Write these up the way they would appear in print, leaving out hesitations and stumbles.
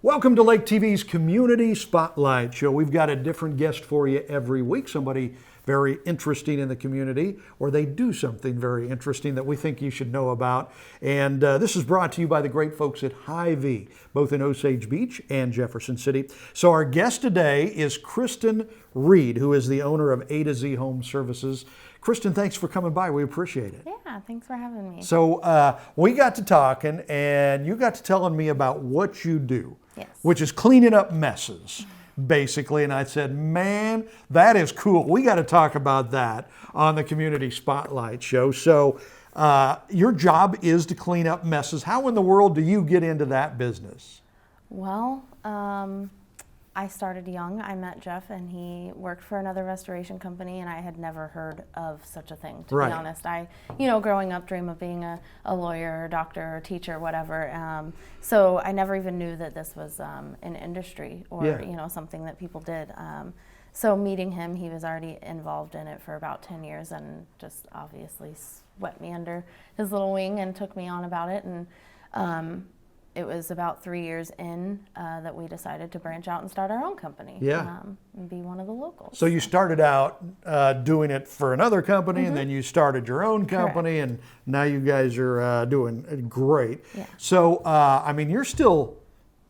Welcome to Lake TV's Community Spotlight Show. We've got a different guest for you every week, somebody very interesting in the community, or they do something very interesting that we think you should know about. And this is brought to you by the great folks at Hy-Vee, both in Osage Beach and Jefferson City. So our guest today is Kristin Reed, who is the owner of A to Z Home Services. Kristin, thanks for coming by. We appreciate it. Yeah, thanks for having me. So we got to talking, and you got to telling me about what you do, Yes. which is cleaning up messes, basically. And I said, man, that is cool. We got to talk about that on the Community Spotlight Show. So your job is to clean up messes. How in the world do you get into that business? Well, I started young. I met Jeff and he worked for another restoration company and I had never heard of such a thing, to Right. be honest. I, growing up dream of being a lawyer or doctor or teacher, whatever. So I never even knew that this was an industry or, Yeah. something that people did. So meeting him, he was already involved in it for about 10 years and just obviously swept me under his little wing and took me on about it. And it was about 3 years in that we decided to branch out and start our own company. Yeah. And be one of the locals. So you started out doing it for another company, and then you started your own company, and now you guys are doing great. Yeah. So, you're still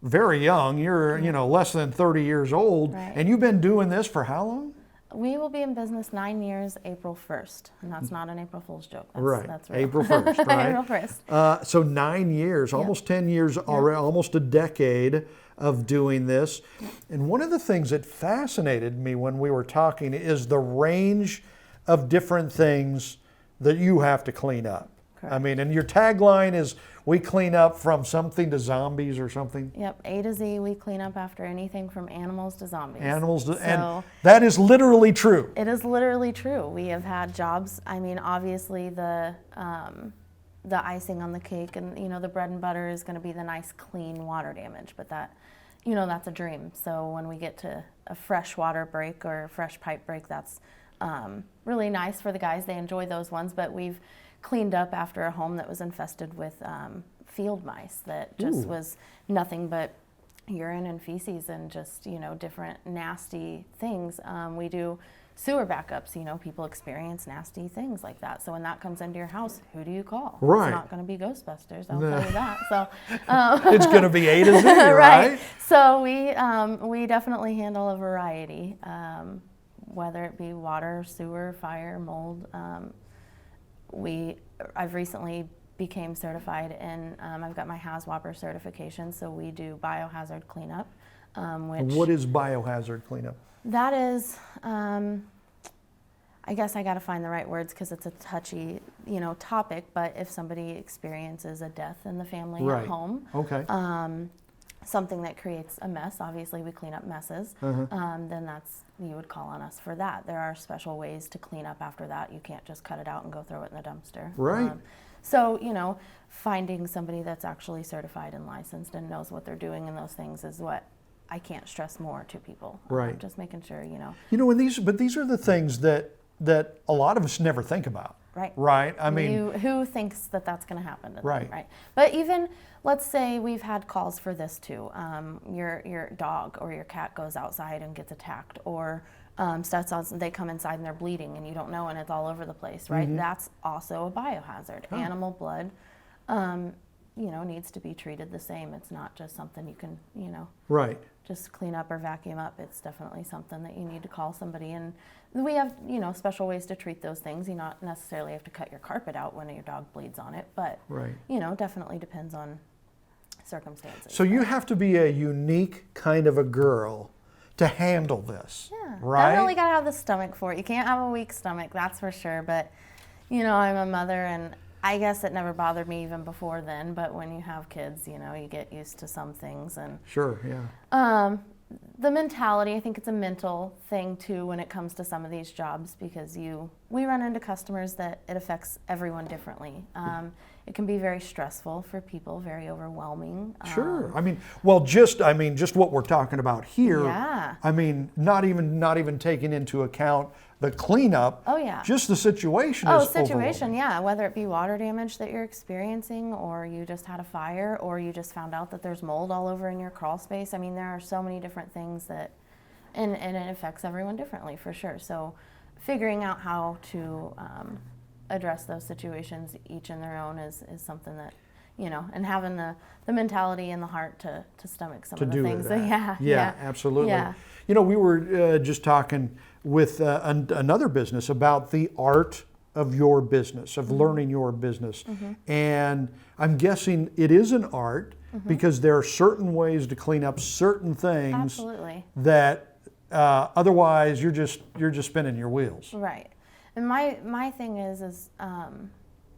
very young. You're, less than 30 years old, Right. and you've been doing this for how long? We will be in business 9 years, April 1st. And that's not an April Fool's joke. That's, Right. That's real. April 1st, right? April 1st. So 9 years, almost 10 years already, almost a decade of doing this. And one of the things that fascinated me when we were talking is the range of different things that you have to clean up. Correct. And your tagline is, we clean up from something to zombies or something? Yep, A to Z, we clean up after anything from animals to zombies. And that is literally true. It is literally true. We have had jobs. Obviously the icing on the cake and the bread and butter is going to be the nice clean water damage, but that that's a dream. So when we get to a fresh water break or a fresh pipe break, that's really nice for the guys. They enjoy those ones, but we've cleaned up after a home that was infested with field mice that just was nothing but urine and feces and just different nasty things. We do sewer backups. People experience nasty things like that. So when that comes into your house, who do you call? Right. It's not going to be Ghostbusters, I'll tell you that. So It's going to be A to Z, right? So we definitely handle a variety, whether it be water, sewer, fire, mold. I've recently became certified in, I've got my HAZWOPER certification, so we do biohazard cleanup. What is biohazard cleanup? That is, I guess I got to find the right words because it's a touchy, topic, but if somebody experiences a death in the family Right. at home, Okay. something that creates a mess, obviously we clean up messes, then you would call on us for that. There are special ways to clean up after that. You can't just cut it out and go throw it in the dumpster. Right. So, finding somebody that's actually certified and licensed and knows what they're doing in those things is what I can't stress more to people. Right. Just making sure, And these are the things that a lot of us never think about. Right. Right. Who thinks that that's going to happen to them, Right. right? But even, let's say we've had calls for this too. Your dog or your cat goes outside and gets attacked, or they come inside and they're bleeding and you don't know and it's all over the place, right? That's also a biohazard. Animal blood, needs to be treated the same. It's not just something you can, Right. just clean up or vacuum up. It's definitely something that you need to call somebody. And we have, special ways to treat those things. You not necessarily have to cut your carpet out when your dog bleeds on it, but, Right. Definitely depends on circumstances. So you have to be a unique kind of a girl to handle this. Yeah, right? Definitely got to have the stomach for it. You can't have a weak stomach, that's for sure. But, I'm a mother and I guess it never bothered me even before then, but when you have kids, you get used to some things and Sure, yeah. the mentality, I think it's a mental thing too when it comes to some of these jobs, because we run into customers that it affects everyone differently. It can be very stressful for people, very overwhelming. Sure. Just what we're talking about here. Yeah. Not even taking into account the cleanup. Oh yeah. Just the situation Oh, is situation, overwhelming. yeah. Whether it be water damage that you're experiencing, or you just had a fire, or you just found out that there's mold all over in your crawl space. There are so many different things and it affects everyone differently for sure. So figuring out how to address those situations each in their own is something that, and having the mentality and the heart to stomach some of the things. Yeah, absolutely. Yeah. We were just talking with another business about the art of your business, of learning your business. And I'm guessing it is an art because there are certain ways to clean up certain things. Absolutely. That otherwise you're just spinning your wheels. Right. And my thing is I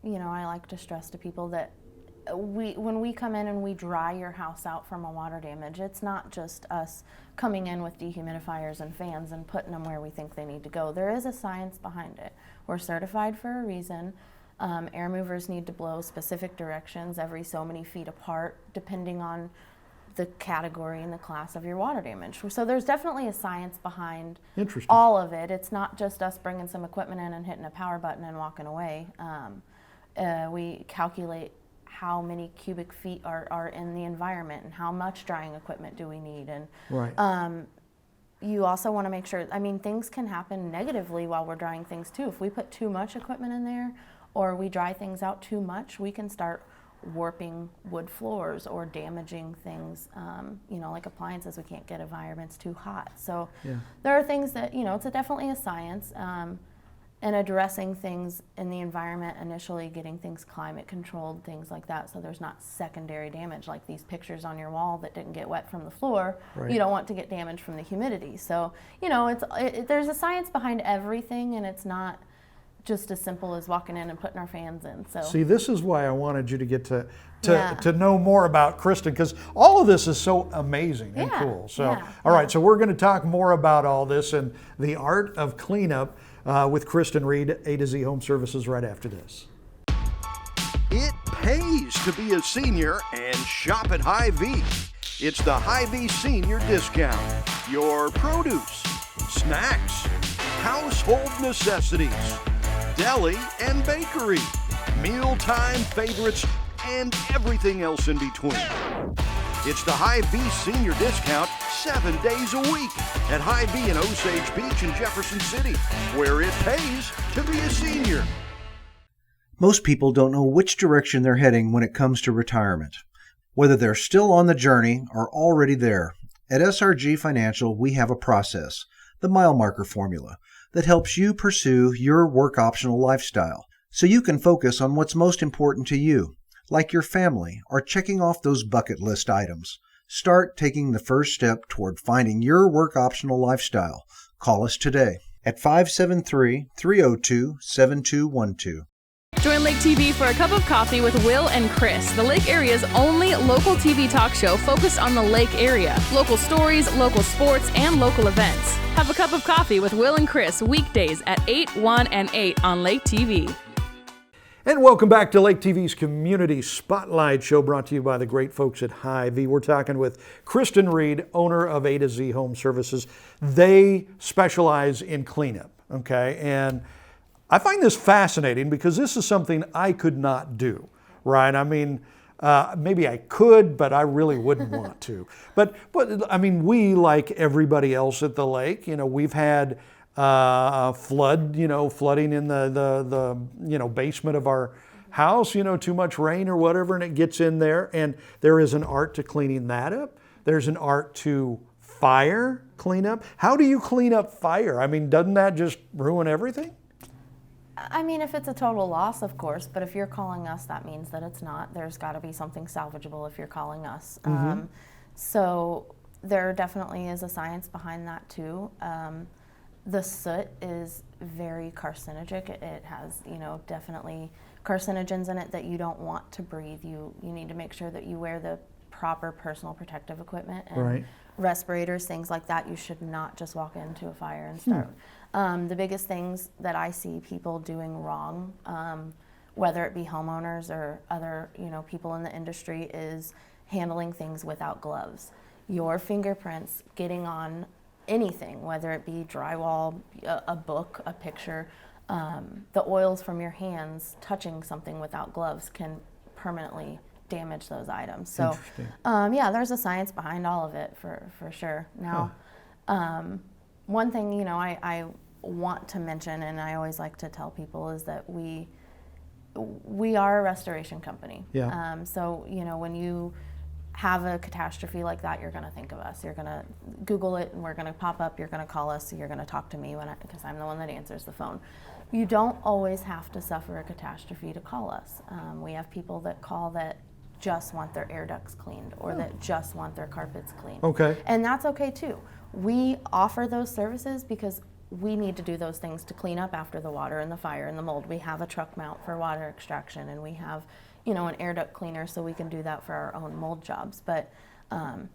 like to stress to people that when we come in and we dry your house out from a water damage, it's not just us coming in with dehumidifiers and fans and putting them where we think they need to go. There is a science behind it. We're certified for a reason. Air movers need to blow specific directions every so many feet apart, depending on the category and the class of your water damage. So there's definitely a science behind all of it. It's not just us bringing some equipment in and hitting a power button and walking away. We calculate how many cubic feet are in the environment and how much drying equipment do we need. And right. You also want to make sure, things can happen negatively while we're drying things too. If we put too much equipment in there or we dry things out too much, we can start warping wood floors or damaging things, like appliances. We can't get environments too hot. So there are things that, it's definitely a science, and addressing things in the environment initially, getting things climate controlled, things like that, so there's not secondary damage like these pictures on your wall that didn't get wet from the floor. Right. You don't want to get damage from the humidity. So, there's a science behind everything, and it's not just as simple as walking in and putting our fans in. So see, this is why I wanted you to get to know more about Kristin, because all of this is so amazing and cool. So all right, so we're going to talk more about all this and the art of cleanup with Kristin Reed, A to Z Home Services, right after this. It pays to be a senior and shop at Hy-Vee. It's the Hy-Vee Senior Discount. Your produce, snacks, household necessities, deli and bakery, mealtime favorites, and everything else in between. It's the Hy-Vee Senior Discount 7 days a week at Hy-Vee in Osage Beach and Jefferson City, where it pays to be a senior. Most people don't know which direction they're heading when it comes to retirement, whether they're still on the journey or already there. At SRG Financial, we have a process, the mile marker formula, that helps you pursue your work optional lifestyle so you can focus on what's most important to you, like your family or checking off those bucket list items. Start taking the first step toward finding your work optional lifestyle. Call us today at 573-302-7212. Join Lake TV for a cup of coffee with Will and Chris, the Lake area's only local TV talk show focused on the Lake area. Local stories, local sports, and local events. Have a cup of coffee with Will and Chris weekdays at 8, 1, and 8 on Lake TV. And welcome back to Lake TV's Community Spotlight Show, brought to you by the great folks at Hy-Vee. We're talking with Kristin Reed, owner of A to Z Home Services. They specialize in cleanup, okay? And I find this fascinating because this is something I could not do, right? Maybe I could, but I really wouldn't want to. But we, like everybody else at the lake, we've had flooding in the basement of our house, too much rain or whatever, and it gets in there. And there is an art to cleaning that up. There's an art to fire cleanup. How do you clean up fire? Doesn't that just ruin everything? If it's a total loss, of course, but if you're calling us, that means that it's not. There's got to be something salvageable if you're calling us. So there definitely is a science behind that too. The soot is very carcinogenic. It has, definitely carcinogens in it that you don't want to breathe. You need to make sure that you wear the proper personal protective equipment and Right. respirators, things like that. You should not just walk into a fire and start. The biggest things that I see people doing wrong, whether it be homeowners or other, people in the industry, is handling things without gloves. Your fingerprints getting on anything, whether it be drywall, a book, a picture, the oils from your hands touching something without gloves can permanently damage those items. So, Interesting. there's a science behind all of it for sure. Now, one thing, I want to mention, and I always like to tell people, is that we are a restoration company. Yeah. So, when you have a catastrophe like that, you're going to think of us. You're going to Google it, and we're going to pop up. You're going to call us. You're going to talk to me because I'm the one that answers the phone. You don't always have to suffer a catastrophe to call us. We have people that call that just want their air ducts cleaned, or that just want their carpets cleaned. Okay. And that's okay too. We offer those services because we need to do those things to clean up after the water and the fire and the mold. We have a truck mount for water extraction, and we have, an air duct cleaner, so we can do that for our own mold jobs. But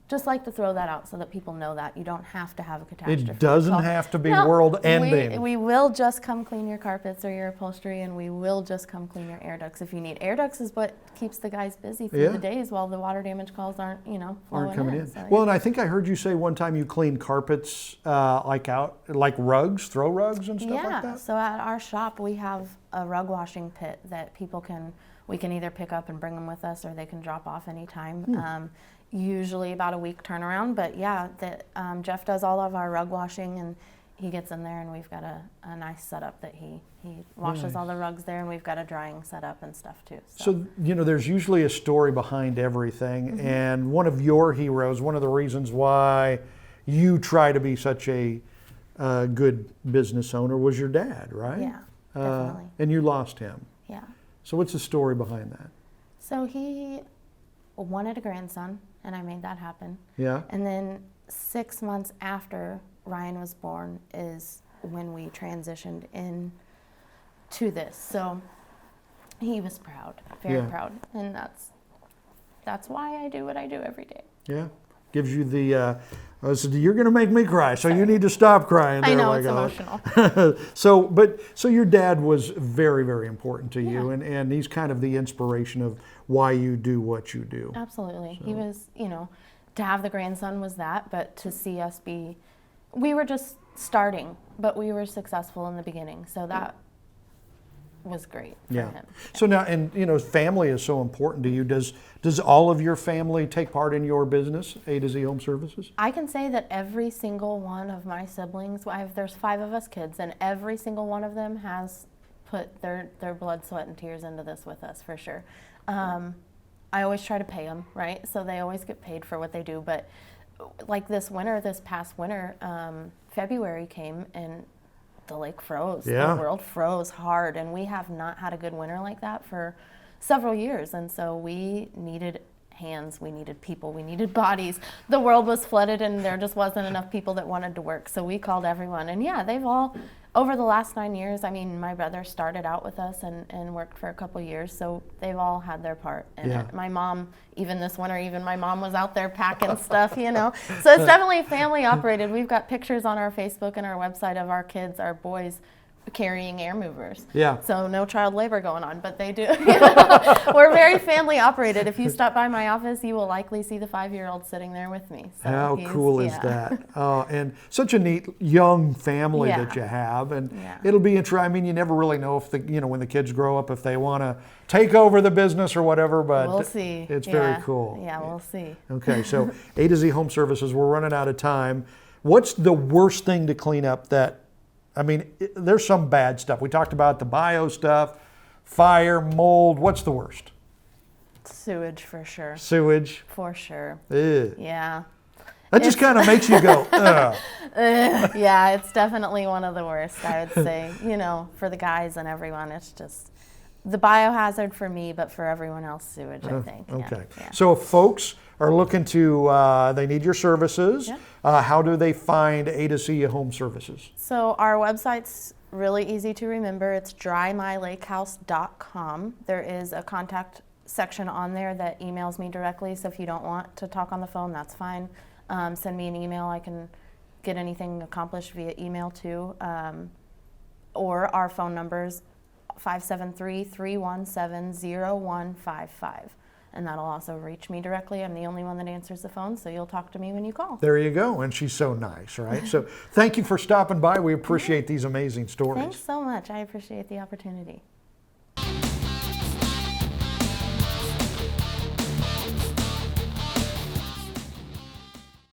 just like to throw that out so that people know that you don't have to have a catastrophe. It doesn't have to be world ending. We will just come clean your carpets or your upholstery, and we will just come clean your air ducts if you need. Air ducts is what keeps the guys busy through the days while the water damage calls aren't coming in. So, Well, and I think I heard you say one time you clean carpets like rugs, throw rugs and stuff like that? So at our shop we have a rug washing pit that we can either pick up and bring them with us, or they can drop off anytime. Usually about a week turnaround, but Jeff does all of our rug washing, and he gets in there, and we've got a nice setup that he washes all the rugs there, and we've got a drying setup and stuff too. So, there's usually a story behind everything, and one of your heroes, one of the reasons why you try to be such a good business owner was your dad, right? Yeah, definitely. And you lost him. Yeah. So what's the story behind that? So he wanted a grandson, and I made that happen. Yeah. And then 6 months after Ryan was born is when we transitioned in to this. So he was proud, very proud, and that's why I do what I do every day. Yeah. Gives you the, you're going to make me cry, so you need to stop crying. I know, my it's God. emotional. So your dad was very, very important to you, and he's kind of the inspiration of why you do what you do. Absolutely. He was, to have the grandson was that, but to see us we were just starting, but we were successful in the beginning, so that was great for him. So now, and family is so important to you. Does all of your family take part in your business, A to Z Home Services? I can say that every single one of my siblings, there's 5 of us kids, and every single one of them has put their blood, sweat, and tears into this with us, for sure. I always try to pay them, right? So they always get paid for what they do. But like this past winter, February came and the lake froze. Yeah. The world froze hard, and we have not had a good winter like that for several years. And so we needed hands, we needed people, we needed bodies. The world was flooded, and there just wasn't enough people that wanted to work. So we called everyone, and they've all, over the last 9 years, my brother started out with us and worked for a couple years, so they've all had their part in it. My mom, even this winter, my mom was out there packing stuff, So it's definitely family operated. We've got pictures on our Facebook and our website of our kids, our boys, carrying air movers. Yeah. So no child labor going on, but they do. We're very family operated. If you stop by my office, you will likely see the 5-year-old sitting there with me. So how cool is that? And such a neat young family Yeah. that you have, and Yeah. it'll be interesting. You never really know if when the kids grow up, if they want to take over the business or whatever. But we'll see. It's very cool. Yeah, we'll see. Okay, so A to Z Home Services. We're running out of time. What's the worst thing to clean up there's some bad stuff. We talked about the bio stuff, fire, mold. What's the worst? Sewage, for sure. Sewage. For sure. Ugh. Yeah. That just kind of makes you go, ugh. Yeah, it's definitely one of the worst, I would say. For the guys and everyone, it's just the biohazard for me, but for everyone else, sewage, I think. Okay. Yeah. So if folks are looking to, they need your services, how do they find A to Z Home Services? So our website's really easy to remember. It's drymylakehouse.com. There is a contact section on there that emails me directly. So if you don't want to talk on the phone, that's fine. Send me an email. I can get anything accomplished via email too. Or our phone numbers 573-317-0155. And that'll also reach me directly. I'm the only one that answers the phone, so you'll talk to me when you call. There you go. And she's so nice, right? So thank you for stopping by. We appreciate these amazing stories. Thanks so much. I appreciate the opportunity.